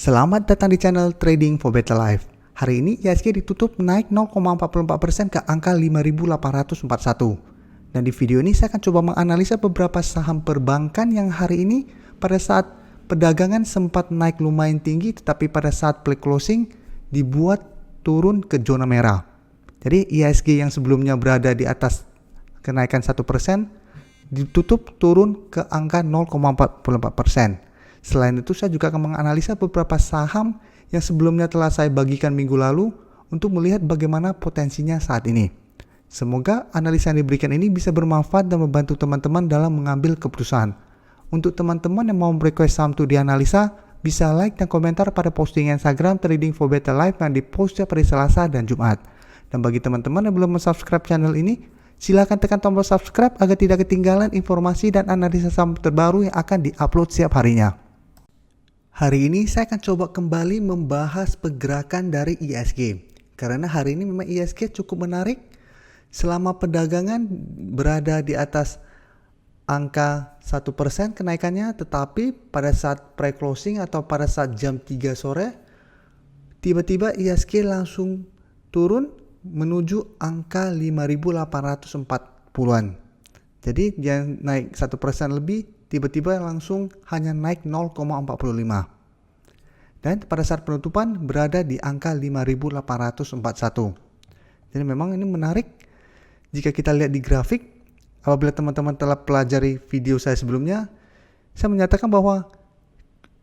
Selamat datang di channel Trading for Better Life. Hari ini IHSG ditutup naik 0,44% ke angka 5.841. Dan di video ini saya akan coba menganalisa beberapa saham perbankan yang hari ini pada saat perdagangan sempat naik lumayan tinggi, tetapi pada saat play closing dibuat turun ke zona merah. Jadi IHSG yang sebelumnya berada di atas kenaikan 1% ditutup turun ke angka 0,44%. Selain itu saya juga akan menganalisa beberapa saham yang sebelumnya telah saya bagikan minggu lalu untuk melihat bagaimana potensinya saat ini. Semoga analisa yang diberikan ini bisa bermanfaat dan membantu teman-teman dalam mengambil keputusan. Untuk teman-teman yang mau request saham itu dianalisa, bisa like dan komentar pada posting Instagram Trading for Better Life yang dipost setiap hari Selasa dan Jumat. Dan bagi teman-teman yang belum subscribe channel ini, silakan tekan tombol subscribe agar tidak ketinggalan informasi dan analisa saham terbaru yang akan diupload setiap harinya. Hari ini saya akan coba kembali membahas pergerakan dari IHSG. Karena hari ini memang IHSG cukup menarik. Selama perdagangan berada di atas angka 1% kenaikannya, tetapi pada saat pre-closing atau pada saat jam 3 sore, tiba-tiba IHSG langsung turun menuju angka 5.840-an. Jadi dia naik 1% lebih, tiba-tiba langsung hanya naik 0,45. Dan pada saat penutupan berada di angka 5.841. Jadi memang ini menarik. Jika kita lihat di grafik, apabila teman-teman telah pelajari video saya sebelumnya, saya menyatakan bahwa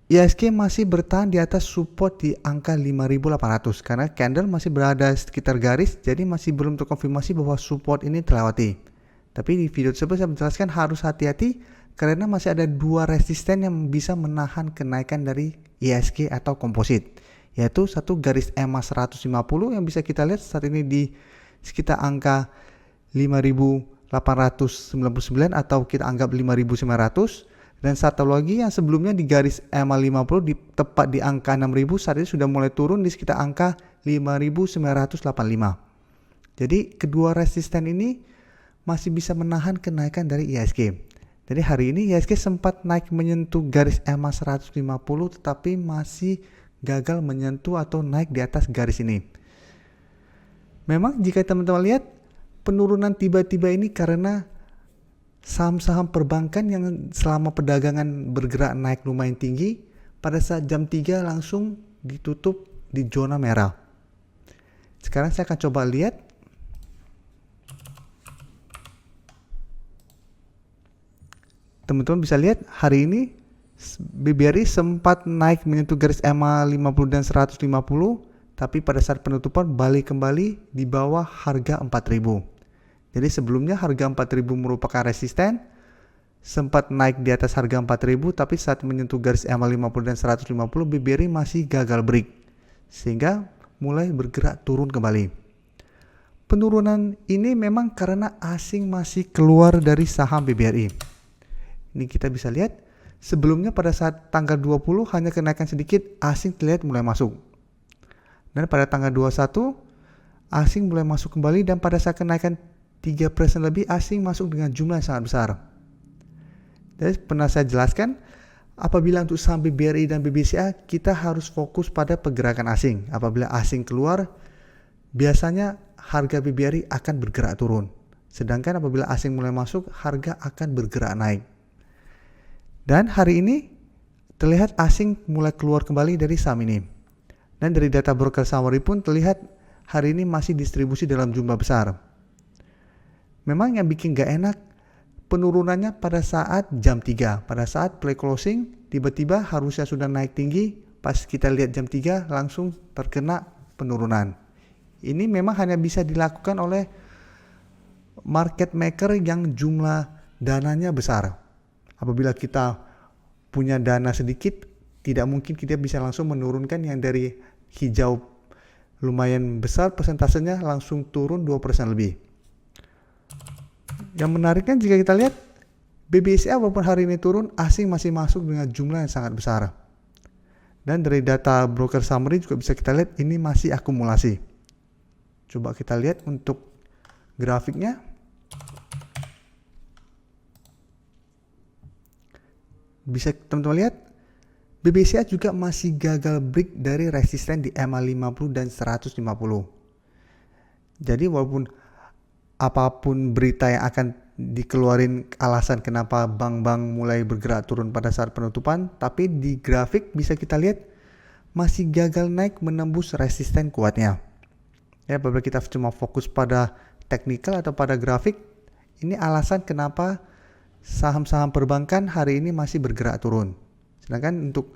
IHSG masih bertahan di atas support di angka 5.800 karena candle masih berada sekitar garis, jadi masih belum terkonfirmasi bahwa support ini terlewati. Tapi di video tersebut saya menjelaskan harus hati-hati karena masih ada dua resisten yang bisa menahan kenaikan dari IHSG atau komposit, yaitu satu garis EMA 150 yang bisa kita lihat saat ini di sekitar angka 5.899 atau kita anggap 5.900, dan satu lagi yang sebelumnya di garis EMA 50 tepat di angka 6.000, saat ini sudah mulai turun di sekitar angka 5.985. Jadi kedua resisten ini masih bisa menahan kenaikan dari IHSG. Jadi hari ini IHSG sempat naik menyentuh garis EMA 150 tetapi masih gagal menyentuh atau naik di atas garis ini. Memang jika teman-teman lihat penurunan tiba-tiba ini karena saham-saham perbankan yang selama perdagangan bergerak naik lumayan tinggi, pada saat jam 3 langsung ditutup di zona merah. Sekarang saya akan coba lihat. Teman-teman bisa lihat hari ini BBRI sempat naik menyentuh garis EMA 50 dan 150, tapi pada saat penutupan balik kembali di bawah harga 4.000. Jadi sebelumnya harga 4.000 merupakan resisten, sempat naik di atas harga 4.000, tapi saat menyentuh garis EMA 50 dan 150 BBRI masih gagal break, sehingga mulai bergerak turun kembali. Penurunan ini memang karena asing masih keluar dari saham BBRI. Ini kita bisa lihat sebelumnya pada saat tanggal 20 hanya kenaikan sedikit, asing terlihat mulai masuk. Dan pada tanggal 21 asing mulai masuk kembali, dan pada saat kenaikan 3% lebih asing masuk dengan jumlah yang sangat besar. Jadi pernah saya jelaskan, apabila untuk saham BBRI dan BBCA kita harus fokus pada pergerakan asing. Apabila asing keluar, biasanya harga BBRI akan bergerak turun. Sedangkan apabila asing mulai masuk, harga akan bergerak naik. Dan hari ini terlihat asing mulai keluar kembali dari saham ini. Dan dari data broker summary pun terlihat hari ini masih distribusi dalam jumlah besar. Memang yang bikin gak enak penurunannya pada saat jam 3. Pada saat play closing tiba-tiba harusnya sudah naik tinggi, pas kita lihat jam 3 langsung terkena penurunan. Ini memang hanya bisa dilakukan oleh market maker yang jumlah dananya besar. Apabila kita punya dana sedikit, tidak mungkin kita bisa langsung menurunkan yang dari hijau lumayan besar persentasenya langsung turun 2% lebih. Yang menariknya jika kita lihat BBCA walaupun hari ini turun, asing masih masuk dengan jumlah yang sangat besar. Dan dari data broker summary juga bisa kita lihat ini masih akumulasi. Coba kita lihat untuk grafiknya. Bisa teman-teman lihat BBCA juga masih gagal break dari resisten di EMA 50 dan 150. Jadi walaupun apapun berita yang akan dikeluarin alasan kenapa bank-bank mulai bergerak turun pada saat penutupan, tapi di grafik bisa kita lihat masih gagal naik menembus resisten kuatnya. Ya, apabila kita cuma fokus pada teknikal atau pada grafik, ini alasan kenapa saham-saham perbankan hari ini masih bergerak turun. Sedangkan untuk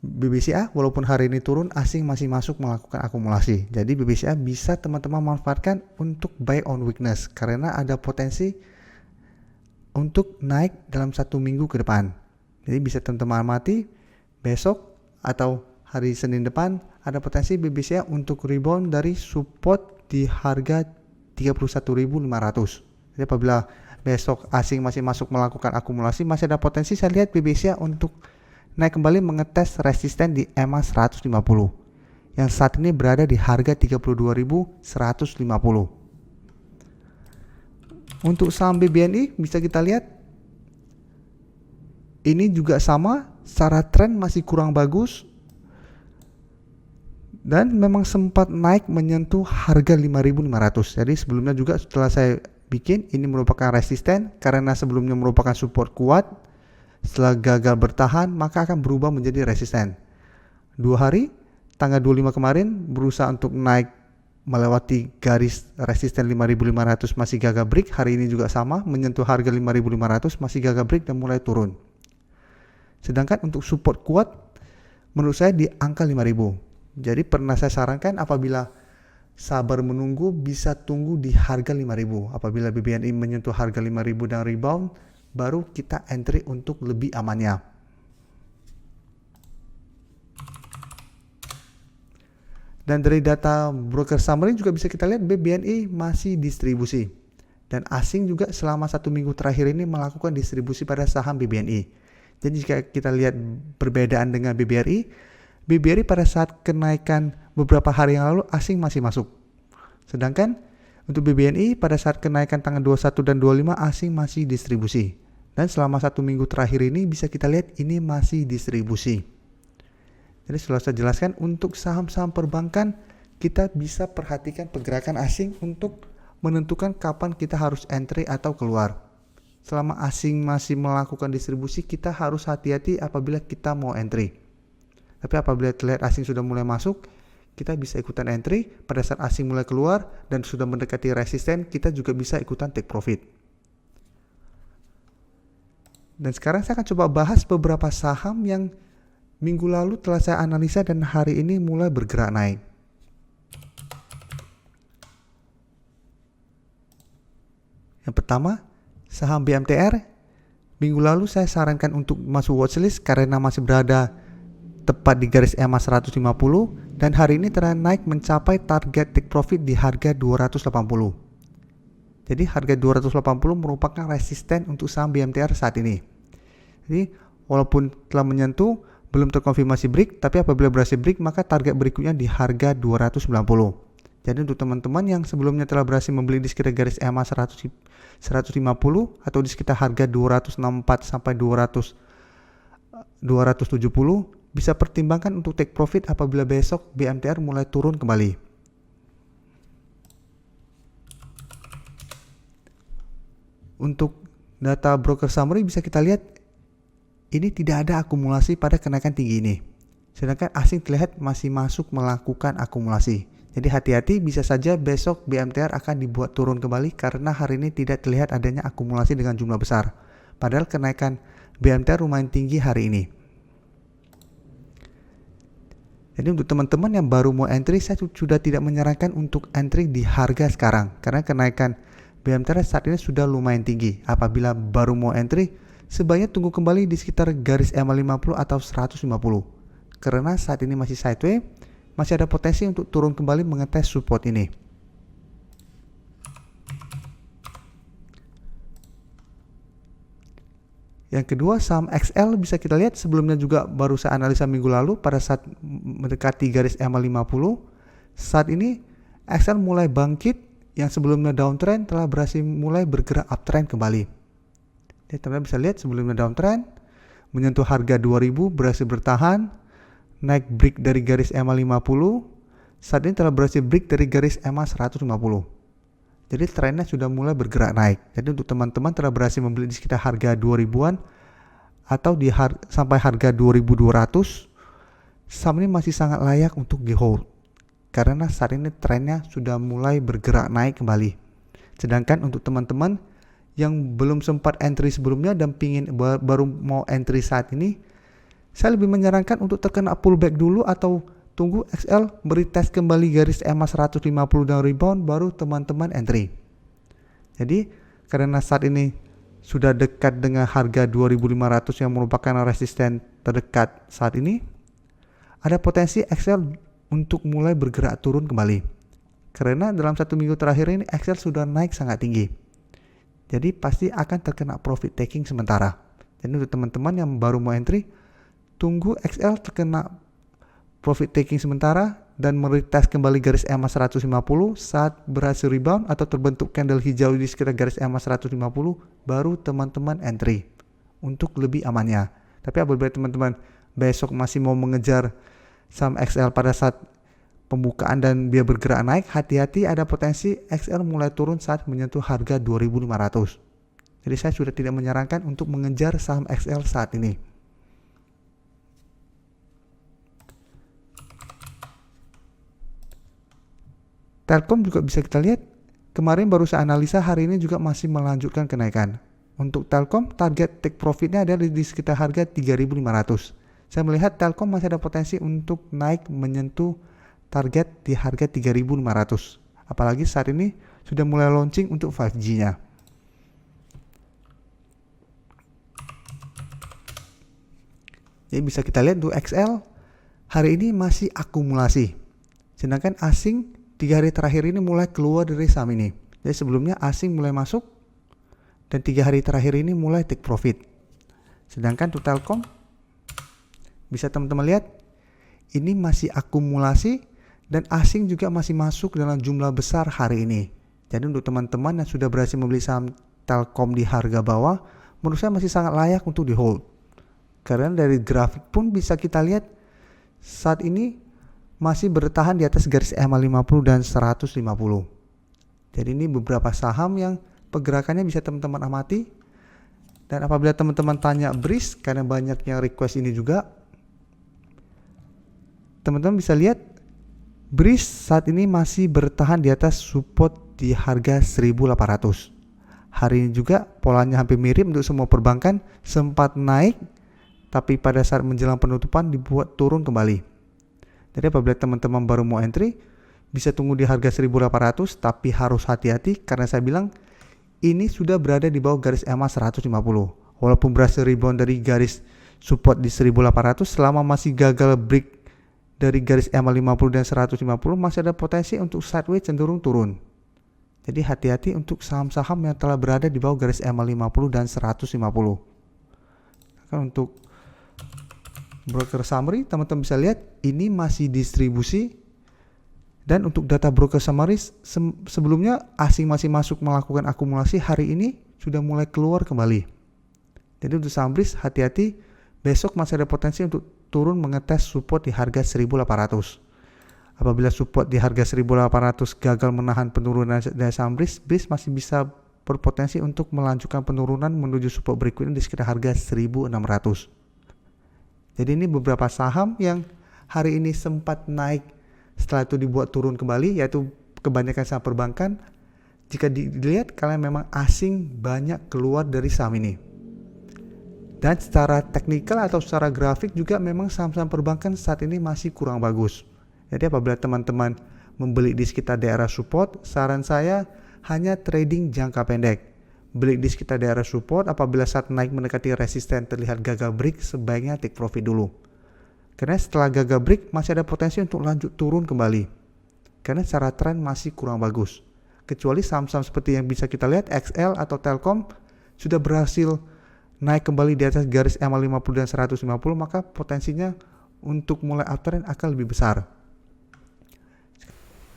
BBCA walaupun hari ini turun, asing masih masuk melakukan akumulasi. Jadi BBCA bisa teman-teman manfaatkan untuk buy on weakness karena ada potensi untuk naik dalam 1 minggu ke depan. Jadi bisa teman-teman amati besok atau hari Senin depan ada potensi BBCA untuk rebound dari support di harga 31.500. Jadi apabila besok asing masih masuk melakukan akumulasi, masih ada potensi saya lihat BBCA untuk naik kembali mengetes resisten di EMA 150 yang saat ini berada di harga 32.150. Untuk saham BBNI bisa kita lihat ini juga sama, secara tren masih kurang bagus dan memang sempat naik menyentuh harga 5.500. Jadi sebelumnya juga setelah saya bikin ini merupakan resisten karena sebelumnya merupakan support kuat. Setelah gagal bertahan maka akan berubah menjadi resisten. 2 hari tanggal 25 kemarin berusaha untuk naik melewati garis resisten 5.500 masih gagal break. Hari ini juga sama menyentuh harga 5.500 masih gagal break dan mulai turun. Sedangkan untuk support kuat menurut saya di angka 5.000. Jadi pernah saya sarankan apabila sabar menunggu bisa tunggu di harga 5.000. Apabila BBNI menyentuh harga 5.000 dan rebound, baru kita entry untuk lebih amannya. Dan dari data broker summary juga bisa kita lihat BBNI masih distribusi. Dan asing juga selama 1 minggu terakhir ini melakukan distribusi pada saham BBNI. Jadi jika kita lihat perbedaan dengan BBRI, BBRI pada saat kenaikan beberapa hari yang lalu asing masih masuk. Sedangkan untuk BBNI pada saat kenaikan tanggal 21 dan 25 asing masih distribusi. Dan selama 1 minggu terakhir ini bisa kita lihat ini masih distribusi. Jadi setelah saya jelaskan untuk saham-saham perbankan kita bisa perhatikan pergerakan asing untuk menentukan kapan kita harus entry atau keluar. Selama asing masih melakukan distribusi kita harus hati-hati apabila kita mau entry. Tapi apabila terlihat asing sudah mulai masuk, kita bisa ikutan entry. Pada saat asing mulai keluar dan sudah mendekati resisten, kita juga bisa ikutan take profit. Dan sekarang saya akan coba bahas beberapa saham yang minggu lalu telah saya analisa dan hari ini mulai bergerak naik. Yang pertama, saham BMTR. Minggu lalu saya sarankan untuk masuk watchlist karena masih berada tepat di garis EMA 150 dan hari ini telah naik mencapai target take profit di harga 280. Jadi harga 280 merupakan resisten untuk saham BMTR saat ini. Jadi walaupun telah menyentuh belum terkonfirmasi break, tapi apabila berhasil break maka target berikutnya di harga 290. Jadi untuk teman-teman yang sebelumnya telah berhasil membeli di sekitar garis EMA 150 atau di sekitar harga 264 sampai 270 bisa pertimbangkan untuk take profit apabila besok BMTR mulai turun kembali. Untuk data broker summary bisa kita lihat ini tidak ada akumulasi pada kenaikan tinggi ini. Sedangkan asing terlihat masih masuk melakukan akumulasi. Jadi hati-hati bisa saja besok BMTR akan dibuat turun kembali karena hari ini tidak terlihat adanya akumulasi dengan jumlah besar. Padahal kenaikan BMTR lumayan tinggi hari ini. Jadi untuk teman-teman yang baru mau entry, saya sudah tidak menyarankan untuk entry di harga sekarang. Karena kenaikan BMTR saat ini sudah lumayan tinggi. Apabila baru mau entry, sebaiknya tunggu kembali di sekitar garis EMA 50 atau 150. Karena saat ini masih sideways, masih ada potensi untuk turun kembali mengetes support ini. Yang kedua, saham XL bisa kita lihat sebelumnya juga baru saya analisa minggu lalu pada saat mendekati garis EMA 50. Saat ini XL mulai bangkit, yang sebelumnya downtrend telah berhasil mulai bergerak uptrend kembali. Jadi teman-teman bisa lihat sebelumnya downtrend menyentuh harga 2000, berhasil bertahan, naik break dari garis EMA 50, saat ini telah berhasil break dari garis EMA 150. Jadi trennya sudah mulai bergerak naik. Jadi untuk teman-teman telah berhasil membeli di sekitar harga 2000-an atau sampai harga 2200, saham ini masih sangat layak untuk di hold. Karena saat ini trennya sudah mulai bergerak naik kembali. Sedangkan untuk teman-teman yang belum sempat entry sebelumnya dan baru mau entry saat ini, saya lebih menyarankan untuk terkena pullback dulu atau tunggu XL meretest kembali garis EMA 150 dan rebound baru teman-teman entry. Jadi karena saat ini sudah dekat dengan harga 2500 yang merupakan resisten terdekat saat ini, ada potensi XL untuk mulai bergerak turun kembali. Karena dalam 1 minggu terakhir ini XL sudah naik sangat tinggi. Jadi pasti akan terkena profit taking sementara. Jadi untuk teman-teman yang baru mau entry, tunggu XL terkena profit taking sementara dan meretest kembali garis EMA 150 saat berhasil rebound atau terbentuk candle hijau di sekitar garis EMA 150, baru teman-teman entry untuk lebih amannya. Tapi apabila teman-teman besok masih mau mengejar saham XL pada saat pembukaan dan dia bergerak naik, hati-hati ada potensi XL mulai turun saat menyentuh harga 2500. Jadi saya sudah tidak menyarankan untuk mengejar saham XL saat ini. Telkom juga bisa kita lihat, kemarin baru saya analisa, hari ini juga masih melanjutkan kenaikan. Untuk Telkom, target take profitnya ada di sekitar harga 3.500. Saya melihat Telkom masih ada potensi untuk naik menyentuh target di harga 3.500. Apalagi saat ini sudah mulai launching untuk 5G-nya. Jadi bisa kita lihat untuk XL hari ini masih akumulasi. Sedangkan asing 3 hari terakhir ini mulai keluar dari saham ini. Jadi sebelumnya asing mulai masuk dan 3 hari terakhir ini mulai take profit. Sedangkan untuk Telkom bisa teman-teman lihat ini masih akumulasi dan asing juga masih masuk dalam jumlah besar hari ini. Jadi untuk teman-teman yang sudah berhasil membeli saham Telkom di harga bawah, menurut saya masih sangat layak untuk di hold. Karena dari grafik pun bisa kita lihat saat ini masih bertahan di atas garis EMA 50 dan 150. Jadi ini beberapa saham yang pergerakannya bisa teman-teman amati. Dan apabila teman-teman tanya BRIS, karena banyak yang request ini juga, teman-teman bisa lihat BRIS saat ini masih bertahan di atas support di harga 1.800. Hari ini juga polanya hampir mirip untuk semua perbankan, sempat naik tapi pada saat menjelang penutupan dibuat turun kembali. Jadi apabila teman-teman baru mau entry, bisa tunggu di harga 1.800, tapi harus hati-hati karena saya bilang ini sudah berada di bawah garis EMA 150. Walaupun berhasil rebound dari garis support di 1.800, selama masih gagal break dari garis EMA 50 dan 150, masih ada potensi untuk sideways cenderung turun. Jadi hati-hati untuk saham-saham yang telah berada di bawah garis EMA 50 dan 150. Untuk broker summary, teman-teman bisa lihat ini masih distribusi. Dan untuk data broker summary, sebelumnya asing masih masuk melakukan akumulasi, hari ini sudah mulai keluar kembali. Jadi untuk saham BRIS, hati-hati, besok masih ada potensi untuk turun mengetes support di harga 1.800. Apabila support di harga 1.800 gagal menahan penurunan dari saham BRIS masih bisa berpotensi untuk melanjutkan penurunan menuju support berikutnya di sekitar harga 1.600. Jadi ini beberapa saham yang hari ini sempat naik, setelah itu dibuat turun kembali, yaitu kebanyakan saham perbankan. Jika dilihat, kalian memang asing banyak keluar dari saham ini. Dan secara teknikal atau secara grafik juga memang saham-saham perbankan saat ini masih kurang bagus. Jadi apabila teman-teman membeli di sekitar daerah support, saran saya hanya trading jangka pendek. Beli di sekitar daerah support, apabila saat naik mendekati resisten terlihat gagal break, sebaiknya take profit dulu. Karena setelah gagal break masih ada potensi untuk lanjut turun kembali. Karena secara tren masih kurang bagus. Kecuali saham-saham seperti yang bisa kita lihat XL atau Telkom sudah berhasil naik kembali di atas garis EMA 50 dan 150, maka potensinya untuk mulai uptrend akan lebih besar.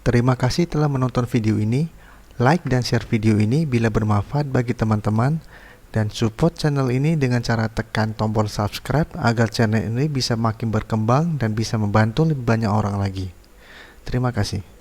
Terima kasih telah menonton video ini. Like dan share video ini bila bermanfaat bagi teman-teman. Dan support channel ini dengan cara tekan tombol subscribe agar channel ini bisa makin berkembang dan bisa membantu lebih banyak orang lagi. Terima kasih.